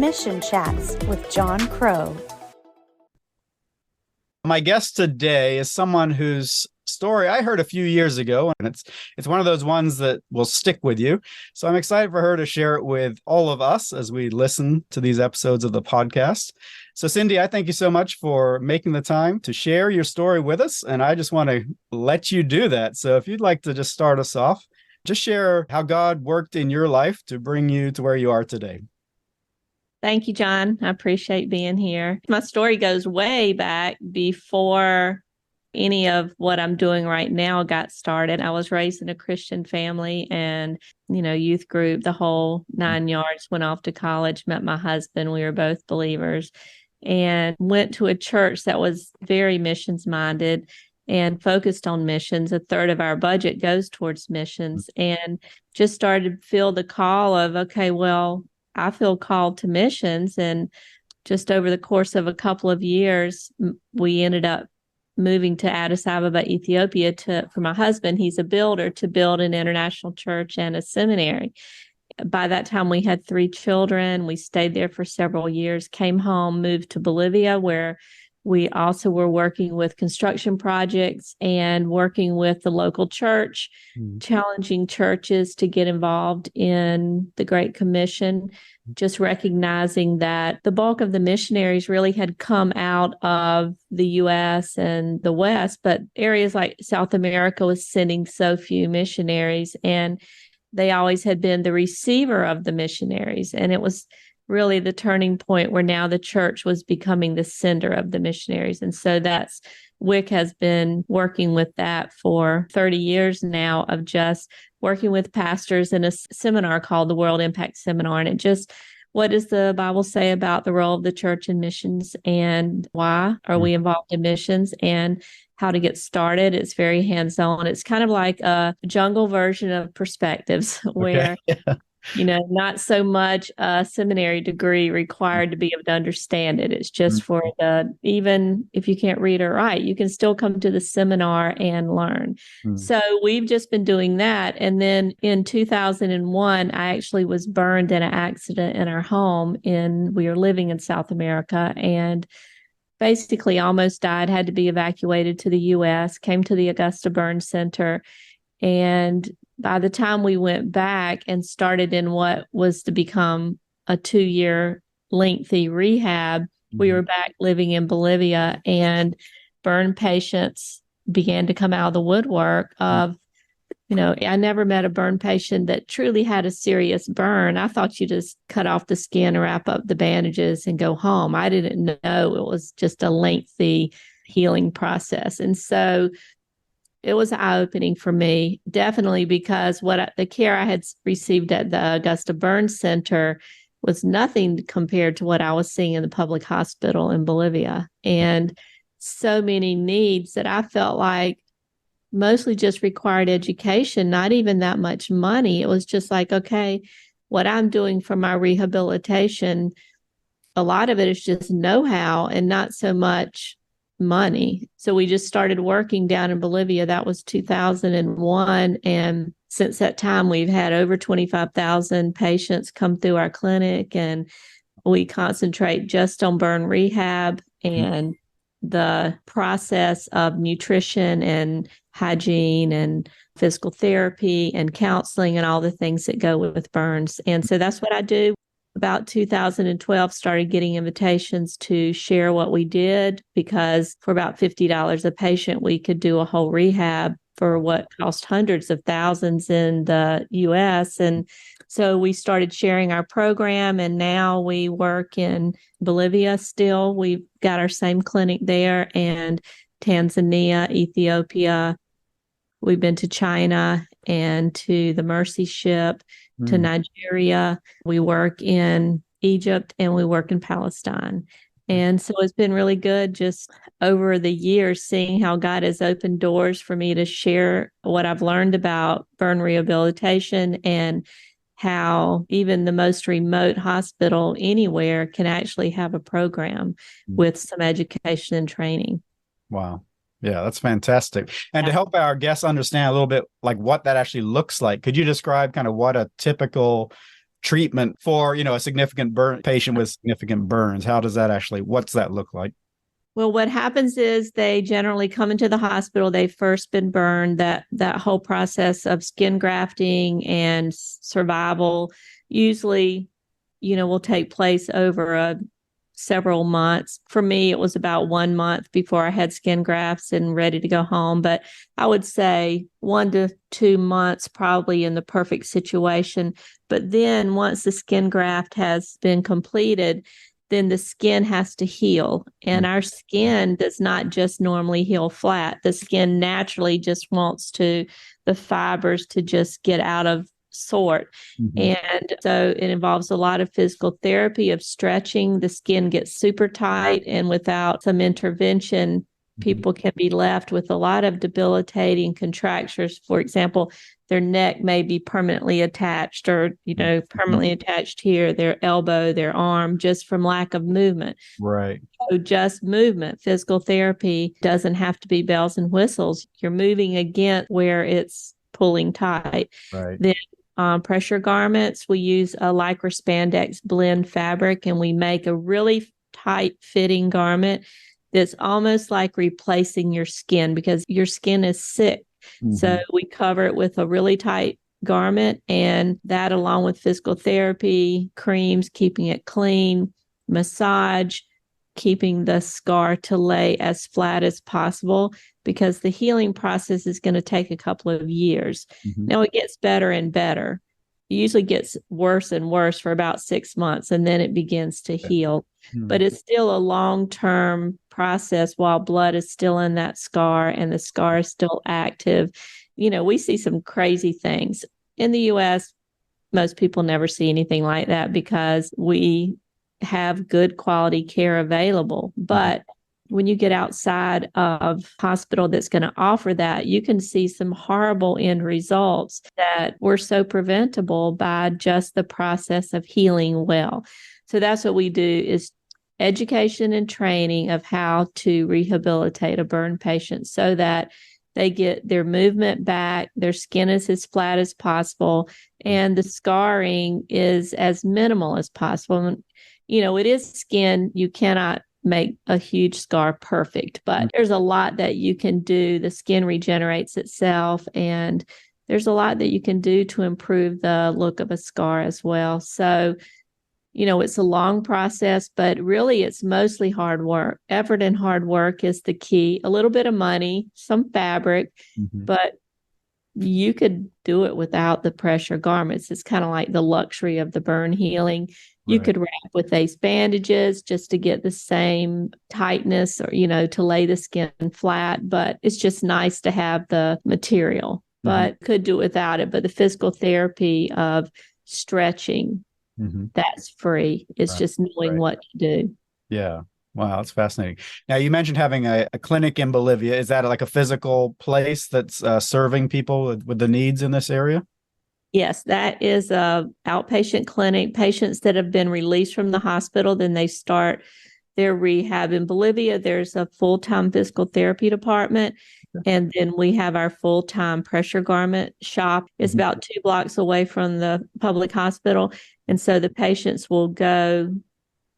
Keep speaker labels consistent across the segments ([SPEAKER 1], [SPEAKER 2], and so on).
[SPEAKER 1] Mission Chats with Jon Crowe.
[SPEAKER 2] My guest today is someone whose story I heard a few years ago, and it's one of those ones that will stick with you. So I'm excited for her to share it with all of us as we listen to these episodes of the podcast. So Cindy, I thank you so much for making the time to share your story with us, and I just want to let you do that. So if you'd like to just start us off, just share how God worked in your life to bring you to where you are today.
[SPEAKER 3] Thank you, John. I appreciate being here. My story goes way back before any of what I'm doing right now got started. I was raised in a Christian family and, youth group, the whole 9 yards, went off to college, met my husband. We were both believers and went to a church that was very missions minded and focused on missions. A third of our budget goes towards missions, and just started to feel the call of, okay, well, I feel called to missions. And just over the course of a couple of years, we ended up moving to Addis Ababa, Ethiopia for my husband. He's a builder, to build an international church and a seminary. By that time, we had 3 children. We stayed there for several years, came home, moved to Bolivia, where we also were working with construction projects and working with the local church, challenging churches to get involved in the Great Commission, just recognizing that the bulk of the missionaries really had come out of the U.S. and the West, but areas like South America was sending so few missionaries, and they always had been the receiver of the missionaries. And it was really the turning point where now the church was becoming the sender of the missionaries. And so Wick has been working with that for 30 years now, of just working with pastors in a seminar called the World Impact Seminar. And it just, what does the Bible say about the role of the church in missions, and why are we involved in missions, and how to get started? It's very hands-on. It's kind of like a jungle version of Perspectives, where not so much a seminary degree required to be able to understand it. It's just for even if you can't read or write, you can still come to the seminar and learn. So we've just been doing that. And then in 2001, I actually was burned in an accident in our home. We were living in South America, and basically almost died, had to be evacuated to the U.S., came to the Augusta Burn Center. And by the time we went back and started in what was to become a 2-year lengthy rehab, we were back living in Bolivia, and burn patients began to come out of the woodwork of, I never met a burn patient that truly had a serious burn. I thought you just cut off the skin, wrap up the bandages, and go home. I didn't know it was just a lengthy healing process. And so it was eye-opening for me, definitely, because the care I had received at the Augusta Burn Center was nothing compared to what I was seeing in the public hospital in Bolivia. And so many needs that I felt like mostly just required education, not even that much money. It was just like, okay, what I'm doing for my rehabilitation, a lot of it is just know-how and not so much money. So we just started working down in Bolivia. That was 2001. And since that time, we've had over 25,000 patients come through our clinic, and we concentrate just on burn rehab and the process of nutrition and hygiene and physical therapy and counseling and all the things that go with burns. And so that's what I do. About 2012, started getting invitations to share what we did, because for about $50 a patient, we could do a whole rehab for what cost hundreds of thousands in the U.S. And so we started sharing our program, and now we work in Bolivia still. We've got our same clinic there, and Tanzania, Ethiopia. We've been to China and to the Mercy Ship, to Nigeria. We work in Egypt, and we work in Palestine. And so it's been really good just over the years seeing how God has opened doors for me to share what I've learned about burn rehabilitation, and how even the most remote hospital anywhere can actually have a program with some education and training.
[SPEAKER 2] Wow. Yeah, that's fantastic. And to help our guests understand a little bit like what that actually looks like, could you describe kind of what a typical treatment for, a significant burn patient with significant burns? How does that actually, what's that look like?
[SPEAKER 3] Well, what happens is they generally come into the hospital. They've first been burned. That whole process of skin grafting and survival usually, will take place over several months. For me, it was about 1 month before I had skin grafts and ready to go home. But I would say 1 to 2 months probably in the perfect situation. But then once the skin graft has been completed, then the skin has to heal. And our skin does not just normally heal flat. The skin naturally just wants the fibers to just get out of sort. And so it involves a lot of physical therapy, of stretching. The skin gets super tight, and without some intervention, people can be left with a lot of debilitating contractures. For example, their neck may be permanently attached, or, permanently attached here, their elbow, their arm, just from lack of movement.
[SPEAKER 2] Right.
[SPEAKER 3] So just movement. Physical therapy doesn't have to be bells and whistles. You're moving against where it's pulling tight.
[SPEAKER 2] Right.
[SPEAKER 3] Then pressure garments, we use a lycra spandex blend fabric, and we make a really tight fitting garment that's almost like replacing your skin, because your skin is sick. So we cover it with a really tight garment, and that, along with physical therapy, creams, keeping it clean, massage, keeping the scar to lay as flat as possible, because the healing process is going to take a couple of years. Now it gets better and better. It usually gets worse and worse for about 6 months, and then it begins to heal. But it's still a long-term process while blood is still in that scar and the scar is still active. We see some crazy things. In the U.S., most people never see anything like that because we have good quality care available. But when you get outside of hospital that's going to offer that, you can see some horrible end results that were so preventable by just the process of healing well. So that's what we do, is education and training of how to rehabilitate a burn patient so that they get their movement back, their skin is as flat as possible, and the scarring is as minimal as possible. It is skin. You cannot make a huge scar perfect, but there's a lot that you can do. The skin regenerates itself, and there's a lot that you can do to improve the look of a scar as well. So, it's a long process, but really it's mostly hard work. Effort and hard work is the key. A little bit of money, some fabric, but you could do it without the pressure garments. It's kind of like the luxury of the burn healing. You could wrap with ace bandages just to get the same tightness, or, to lay the skin flat. But it's just nice to have the material, but could do it without it. But the physical therapy of stretching, that's free. It's just knowing what to do.
[SPEAKER 2] Yeah. Wow, that's fascinating. Now, you mentioned having a clinic in Bolivia. Is that like a physical place that's serving people with the needs in this area?
[SPEAKER 3] Yes, that is a outpatient clinic. Patients that have been released from the hospital, then they start their rehab. In Bolivia, there's a full-time physical therapy department, and then we have our full-time pressure garment shop. It's about 2 blocks away from the public hospital, and so the patients will go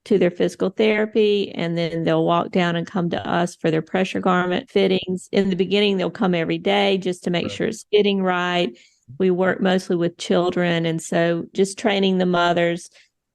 [SPEAKER 3] to their physical therapy, and then they'll walk down and come to us for their pressure garment fittings. In the beginning, they'll come every day just to make sure it's fitting right. We work mostly with children, and so just training the mothers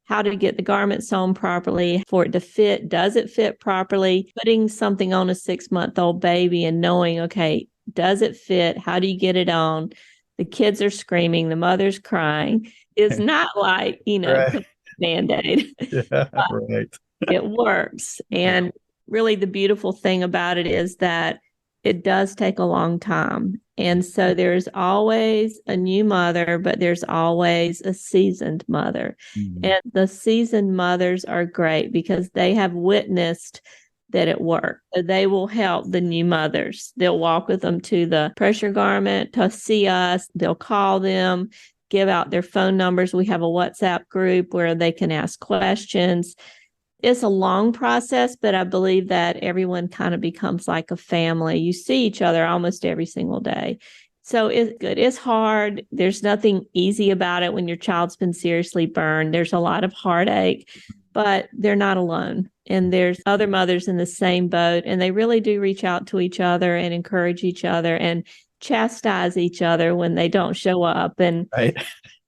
[SPEAKER 3] how to get the garment sewn properly for it to fit. Does it fit properly? Putting something on a 6-month-old baby and knowing, okay, does it fit? How do you get it on? The kids are screaming, the mother's crying. It's not like,
[SPEAKER 2] Right.
[SPEAKER 3] Band-Aid.
[SPEAKER 2] Yeah, right.
[SPEAKER 3] It works. And really the beautiful thing about it is that it does take a long time. And so there's always a new mother, but there's always a seasoned mother. And the seasoned mothers are great because they have witnessed that it worked. So they will help the new mothers. They'll walk with them to the pressure garment to see us. They'll call them, give out their phone numbers. We have a WhatsApp group where they can ask questions. It's a long process, but I believe that everyone kind of becomes like a family. You see each other almost every single day. So it's good. It's hard. There's nothing easy about it when your child's been seriously burned. There's a lot of heartache, but they're not alone. And there's other mothers in the same boat, and they really do reach out to each other and encourage each other and chastise each other when they don't show up. And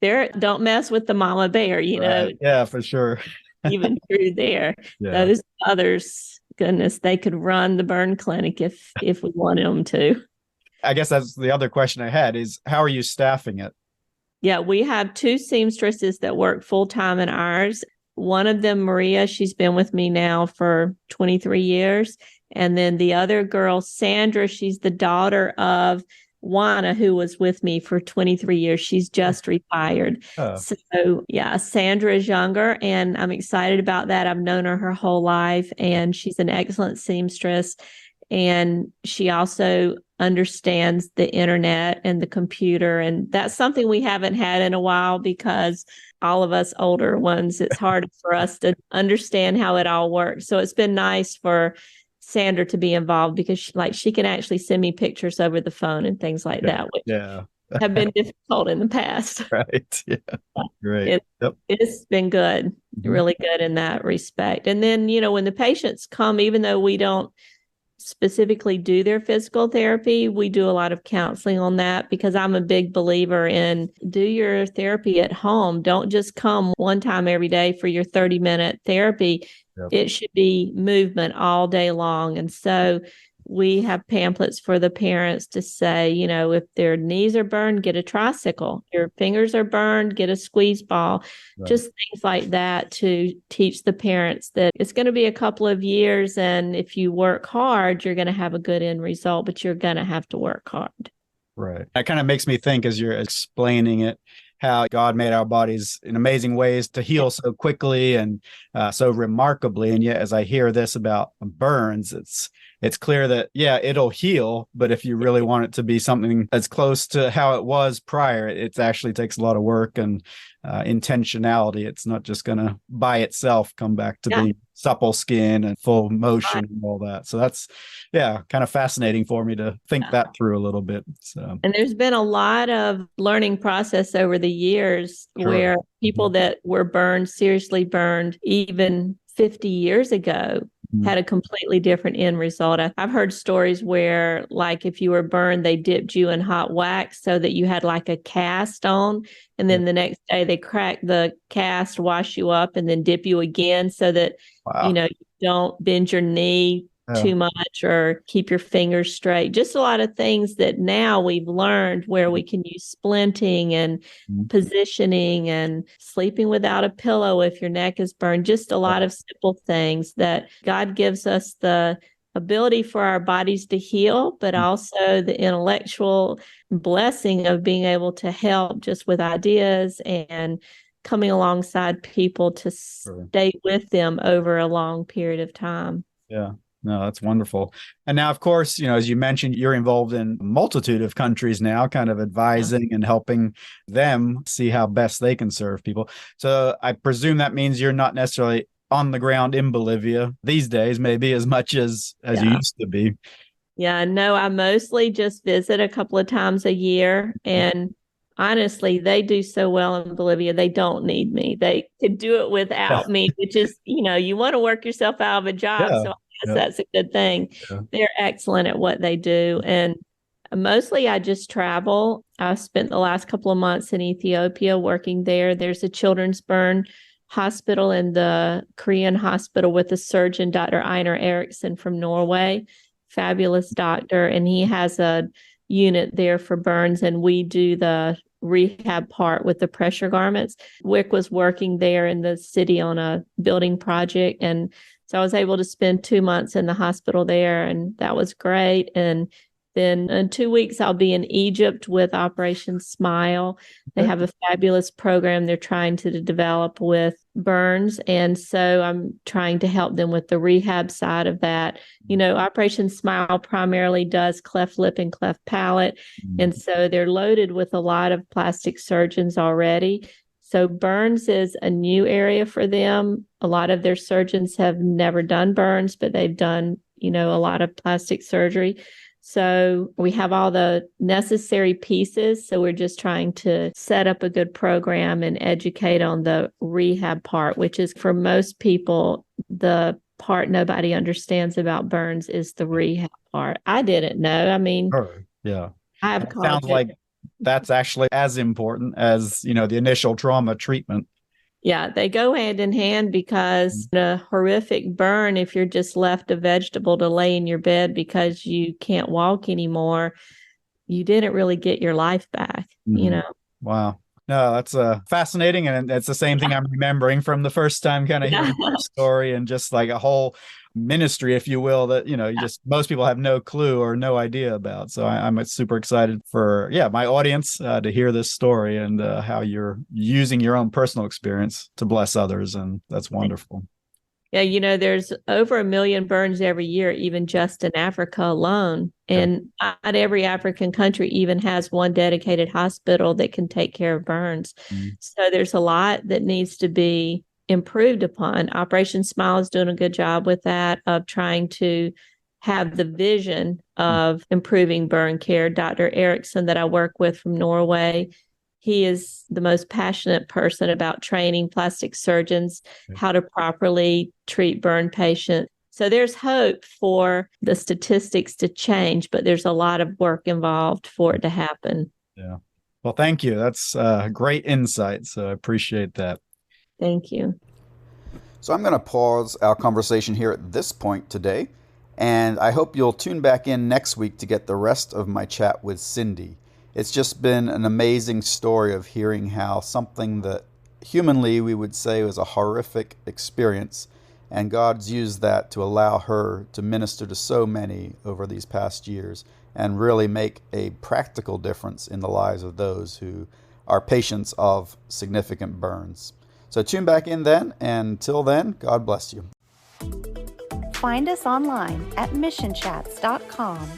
[SPEAKER 2] Right.
[SPEAKER 3] Don't mess with the mama bear,
[SPEAKER 2] Right. Yeah, for sure.
[SPEAKER 3] even through there.
[SPEAKER 2] Yeah.
[SPEAKER 3] Those mothers, goodness, they could run the burn clinic if we wanted them to.
[SPEAKER 2] I guess that's the other question I had is, how are you staffing it?
[SPEAKER 3] Yeah, we have 2 seamstresses that work full time in ours. One of them, Maria, she's been with me now for 23 years. And then the other girl, Sandra, she's the daughter of Juana, who was with me for 23 years. She's just retired.
[SPEAKER 2] Oh.
[SPEAKER 3] So, yeah, Sandra is younger, and I'm excited about that. I've known her whole life, and she's an excellent seamstress. And she also understands the internet and the computer. And that's something we haven't had in a while because all of us older ones, it's hard for us to understand how it all works. So it's been nice for Sandra to be involved because she can actually send me pictures over the phone and things like that, which have been difficult in the past.
[SPEAKER 2] Right. Yeah. Great.
[SPEAKER 3] It's been good, really good in that respect. And then, when the patients come, even though we don't specifically do their physical therapy, we do a lot of counseling on that because I'm a big believer in do your therapy at home. Don't just come one time every day for your 30-minute therapy. Yep. It should be movement all day long. And so we have pamphlets for the parents to say, if their knees are burned, get a tricycle. Your fingers are burned, get a squeeze ball. Right. Just things like that to teach the parents that it's going to be a couple of years. And if you work hard, you're going to have a good end result, but you're going to have to work hard.
[SPEAKER 2] Right. That kind of makes me think as you're explaining it, how God made our bodies in amazing ways to heal so quickly and so remarkably. And yet, as I hear this about burns, it's clear that, it'll heal. But if you really want it to be something as close to how it was prior, it actually takes a lot of work and intentionality. It's not just going to by itself come back to being supple skin and full motion and all that. So that's, kind of fascinating for me to think that through a little bit. So, and
[SPEAKER 3] there's been a lot of learning process over the years where people that were burned, seriously burned, even 50 years ago, had a completely different end result. I've heard stories where, like, if you were burned, they dipped you in hot wax so that you had like a cast on. And then the next day they crack the cast, wash you up, and then dip you again so that, you don't bend your knee too much or keep your fingers straight. Just a lot of things that now we've learned where we can use splinting and positioning and sleeping without a pillow if your neck is burned. Just a lot of simple things that God gives us the ability for our bodies to heal, but also the intellectual blessing of being able to help just with ideas and coming alongside people to stay with them over a long period of time.
[SPEAKER 2] Yeah. No, that's wonderful. And now, of course, as you mentioned, you're involved in a multitude of countries now, kind of advising and helping them see how best they can serve people. So I presume that means you're not necessarily on the ground in Bolivia these days, maybe as much as you used to be.
[SPEAKER 3] Yeah, no, I mostly just visit a couple of times a year. And honestly, they do so well in Bolivia. They don't need me. They could do it without me, which is, you want to work yourself out of a job. So that's a good thing. Yeah. They're excellent at what they do. And mostly I just travel. I spent the last couple of months in Ethiopia working there. There's a children's burn hospital and the Korean hospital with a surgeon, Dr. Einar Eriksson from Norway, fabulous doctor. And he has a unit there for burns. And we do the rehab part with the pressure garments. Wick was working there in the city on a building project. And so I was able to spend 2 months in the hospital there, and that was great. And then in 2 weeks, I'll be in Egypt with Operation Smile. They have a fabulous program they're trying to develop with burns. And so I'm trying to help them with the rehab side of that. Operation Smile primarily does cleft lip and cleft palate. And so they're loaded with a lot of plastic surgeons already. So burns is a new area for them. A lot of their surgeons have never done burns, but they've done, a lot of plastic surgery. So we have all the necessary pieces. So we're just trying to set up a good program and educate on the rehab part, which is for most people, the part nobody understands about burns is the rehab part. I didn't know. I mean,
[SPEAKER 2] Sure. Yeah.
[SPEAKER 3] I've
[SPEAKER 2] It
[SPEAKER 3] called
[SPEAKER 2] sounds
[SPEAKER 3] it.
[SPEAKER 2] like that's actually as important as, the initial trauma treatment.
[SPEAKER 3] Yeah, they go hand in hand because a horrific burn, if you're just left a vegetable to lay in your bed because you can't walk anymore, you didn't really get your life back,
[SPEAKER 2] Wow. No, that's fascinating. And it's the same thing I'm remembering from the first time kind of hearing your story, and just like a whole ministry, if you will, that, most people have no clue or no idea about. So I'm super excited for, my audience to hear this story, and how you're using your own personal experience to bless others. And that's wonderful.
[SPEAKER 3] Yeah, there's over 1 million burns every year, even just in Africa alone. And not every African country even has one dedicated hospital that can take care of burns. So there's a lot that needs to be improved upon. Operation Smile is doing a good job with that, of trying to have the vision of improving burn care. Dr. Erickson, that I work with from Norway, he is the most passionate person about training plastic surgeons how to properly treat burn patients. So there's hope for the statistics to change, but there's a lot of work involved for it to happen.
[SPEAKER 2] Yeah. Well, thank you. That's great insight. So I appreciate that.
[SPEAKER 3] Thank you.
[SPEAKER 4] So I'm going to pause our conversation here at this point today, and I hope you'll tune back in next week to get the rest of my chat with Cindy. It's just been an amazing story of hearing how something that humanly we would say was a horrific experience, and God's used that to allow her to minister to so many over these past years and really make a practical difference in the lives of those who are patients of significant burns. So tune back in then, and till then, God bless you.
[SPEAKER 1] Find us online at missionchats.com